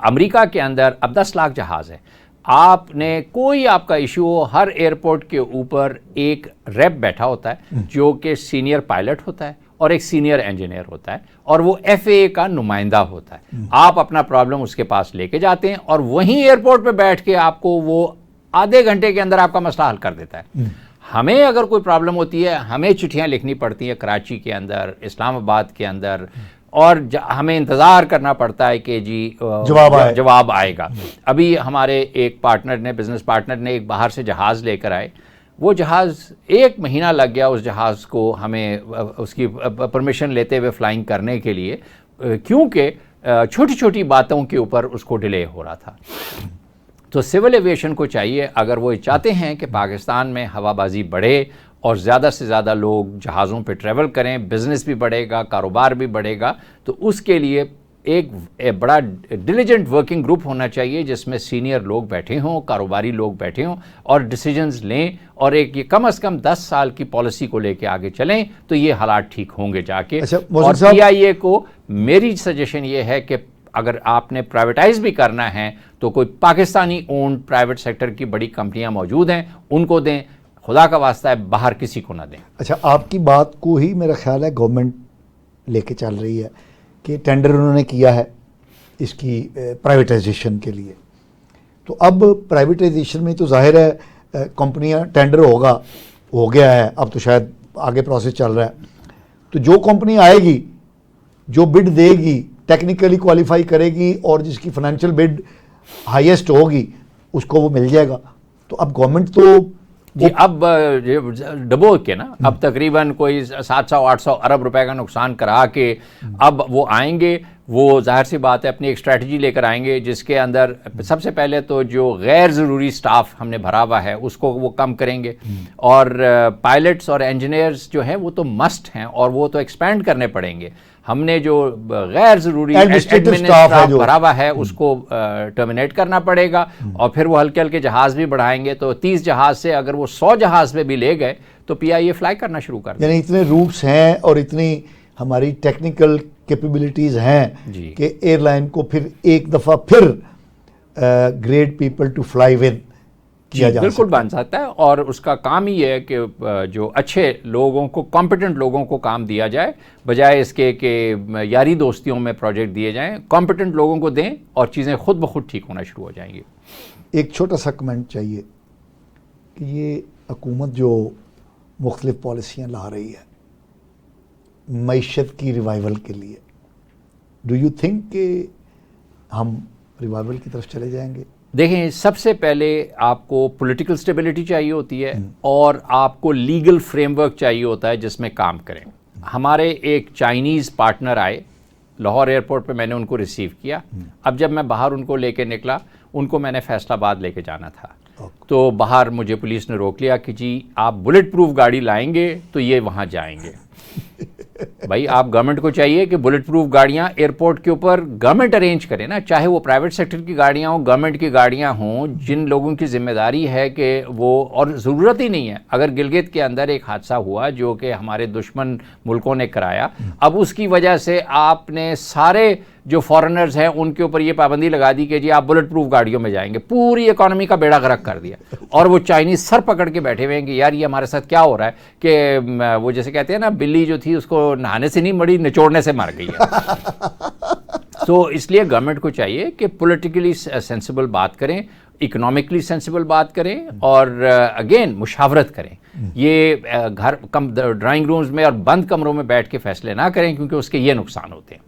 امریکہ کے اندر اب 10 لاکھ جہاز ہیں. آپ نے کوئی آپ کا ایشو ہو, ہر ایئرپورٹ کے اوپر ایک ریپ بیٹھا ہوتا ہے جو کہ سینئر پائلٹ ہوتا ہے اور ایک سینئر انجینئر ہوتا ہے, اور وہ ایف اے کا نمائندہ ہوتا ہے. آپ اپنا پرابلم اس کے پاس لے کے جاتے ہیں اور وہیں ایئرپورٹ پہ بیٹھ کے آپ کو وہ آدھے گھنٹے کے اندر آپ کا مسئلہ حل کر دیتا ہے. ہمیں اگر کوئی پرابلم ہوتی ہے ہمیں چٹھیاں لکھنی پڑتی ہیں کراچی کے اندر, اسلام آباد کے اندر, اور ہمیں انتظار کرنا پڑتا ہے کہ جی جواب آئے گا. ابھی ہمارے ایک پارٹنر نے, بزنس پارٹنر نے, ایک باہر سے جہاز لے کر آئے. وہ جہاز 1 مہینہ لگ گیا اس جہاز کو ہمیں اس کی پرمیشن لیتے ہوئے فلائنگ کرنے کے لیے, کیونکہ چھوٹی چھوٹی باتوں کے اوپر اس کو ڈیلے ہو رہا تھا. تو سول ایویشن کو چاہیے, اگر وہ چاہتے ہیں کہ پاکستان میں ہوا بازی بڑھے اور زیادہ سے زیادہ لوگ جہازوں پہ ٹریول کریں, بزنس بھی بڑھے گا, کاروبار بھی بڑھے گا, تو اس کے لیے ایک بڑا ڈیلیجنٹ ورکنگ گروپ ہونا چاہیے جس میں سینئر لوگ بیٹھے ہوں, کاروباری لوگ بیٹھے ہوں اور ڈیسیجنز لیں, اور ایک یہ کم از کم 10 سال کی پالیسی کو لے کے آگے چلیں, تو یہ حالات ٹھیک ہوں گے جا کے. اور پی آئی اے کو میری سجیشن یہ ہے کہ اگر آپ نے پرائیویٹائز بھی کرنا ہے تو کوئی پاکستانی اونڈ پرائیویٹ سیکٹر کی بڑی کمپنیاں موجود ہیں, ان کو دیں, خدا کا واسطہ ہے باہر کسی کو نہ دیں. اچھا, آپ کی بات کو ہی میرا خیال ہے گورنمنٹ لے کے چل رہی ہے کہ ٹینڈر انہوں نے کیا ہے اس کی پرائیویٹائزیشن کے لیے. تو اب پرائیویٹائزیشن میں تو ظاہر ہے کمپنیاں, ٹینڈر ہو گیا ہے, اب تو شاید آگے پروسیس چل رہا ہے. تو جو کمپنی آئے گی, جو بڈ دے گی, ٹیکنیکلی کوالیفائی کرے گی اور جس کی فائنینشیل بڈ ہائیسٹ ہوگی اس کو وہ مل جائے گا. تو اب گورنمنٹ تو جی اب ڈبو کے نا, اب تقریباً کوئی 700-800 ارب روپے کا نقصان کرا کے اب وہ آئیں گے. وہ ظاہر سی بات ہے اپنی ایک اسٹریٹجی لے کر آئیں گے جس کے اندر سب سے پہلے تو جو غیر ضروری سٹاف ہم نے بھرا ہوا ہے اس کو وہ کم کریں گے, اور پائلٹس اور انجینئرز جو ہیں وہ تو مسٹ ہیں اور وہ تو ایکسپینڈ کرنے پڑیں گے. ہم نے جو غیر ضروری اسٹاف بھرا ہوا ہے اس کو ٹرمینیٹ کرنا پڑے گا, اور پھر وہ ہلکے ہلکے جہاز بھی بڑھائیں گے. تو 30 جہاز سے اگر وہ 100 جہاز پہ بھی لے گئے تو پی آئی اے فلائی کرنا شروع کر دیں. یعنی اتنے روٹس ہیں اور اتنی ہماری ٹیکنیکل کیپیبلٹیز ہیں کہ ایئر لائن کو پھر ایک دفعہ پھر great people to fly with کیا جا بالکل بن سکتا ہے. اور اس کا کام ہی ہے کہ جو اچھے لوگوں کو, کمپیٹنٹ لوگوں کو کام دیا جائے, بجائے اس کے کہ یاری دوستیوں میں پروجیکٹ دیے جائیں. کمپیٹنٹ لوگوں کو دیں اور چیزیں خود بخود ٹھیک ہونا شروع ہو جائیں گی. ایک چھوٹا سا کمنٹ چاہیے کہ یہ حکومت جو مختلف پالیسیاں لا رہی ہے معیشت کی ریوائول کے لیے, ڈو یو تھنک کہ ہم ریوائول کی طرف چلے جائیں گے؟ دیکھیں, سب سے پہلے آپ کو پولیٹیکل سٹیبلٹی چاہیے ہوتی ہے اور آپ کو لیگل فریم ورک چاہیے ہوتا ہے جس میں کام کریں. ہمارے ایک چائنیز پارٹنر آئے لاہور ایئرپورٹ پہ, میں نے ان کو ریسیو کیا. اب جب میں باہر ان کو لے کے نکلا, ان کو میں نے فیصل آباد لے کے جانا تھا, تو باہر مجھے پولیس نے روک لیا کہ جی آپ بلٹ پروف گاڑی لائیں گے تو یہ وہاں جائیں گے. بھائی آپ گورنمنٹ کو چاہیے کہ بلٹ پروف گاڑیاں ایئرپورٹ کے اوپر گورنمنٹ ارینج کرے نا, چاہے وہ پرائیویٹ سیکٹر کی گاڑیاں ہوں, گورنمنٹ کی گاڑیاں ہوں, جن لوگوں کی ذمہ داری ہے کہ وہ, اور ضرورت ہی نہیں ہے. اگر گلگت کے اندر ایک حادثہ ہوا جو کہ ہمارے دشمن ملکوں نے کرایا, اب اس کی وجہ سے آپ نے سارے جو فارنرز ہیں ان کے اوپر یہ پابندی لگا دی کہ جی آپ بلٹ پروف گاڑیوں میں جائیں گے, پوری اکانومی کا بیڑا غرق کر دیا. اور وہ چائنیز سر پکڑ کے بیٹھے ہوئے ہیں کہ یار یہ ہمارے ساتھ کیا ہو رہا ہے, کہ وہ جیسے کہتے ہیں نا بلی جو تھی اس کو نہانے سے نہیں مری, نچوڑنے سے مر گئی ہے. تو اس لیے گورنمنٹ کو چاہیے کہ پولیٹیکلی سینسیبل بات کریں, اکنامکلی سینسیبل بات کریں, اور اگین مشاورت کریں. یہ گھر ڈرائنگ رومز میں اور بند کمروں میں بیٹھ کے فیصلے نہ کریں کیونکہ اس کے یہ نقصان ہوتے ہیں.